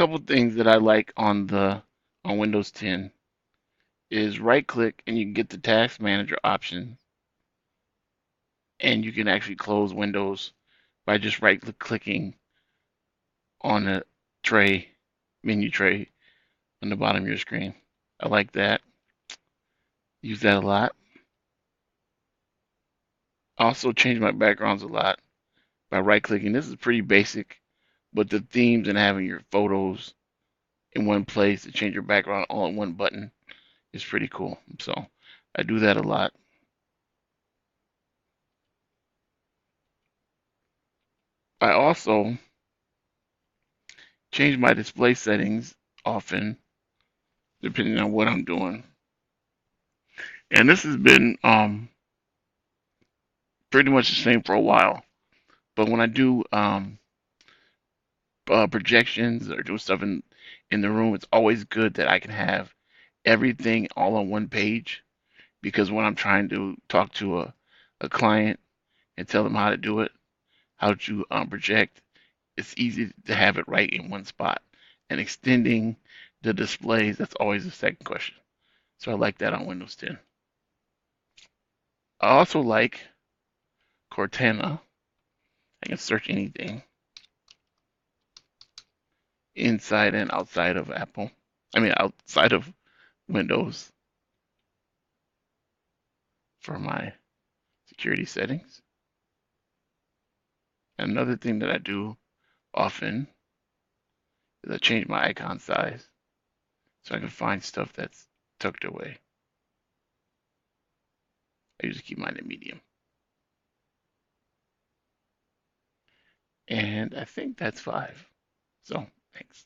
couple things that I like on Windows 10 is right click and you can get the task manager option, and you can actually close Windows by just right clicking on the tray, menu tray on the bottom of your screen. I like that. Use that a lot. I also change my backgrounds a lot by right clicking. This is pretty basic, but the themes and having your photos in one place to change your background all in one button is pretty cool. So I do that a lot. I also change my display settings often depending on what I'm doing. And this has been pretty much the same for a while. But when I do projections or do stuff in the room, it's always good that I can have everything all on one page, because when I'm trying to talk to a client and tell them how to do it, how to project, it's easy to have it right in one spot. And extending the displays, that's always the second question. So I like that on Windows 10. I also like Cortana. I can search anything inside and outside of Apple. I mean, outside of Windows for my security settings. Another thing that I do often is I change my icon size so I can find stuff that's tucked away. I usually keep mine at medium. And I think that's 5. So, thanks.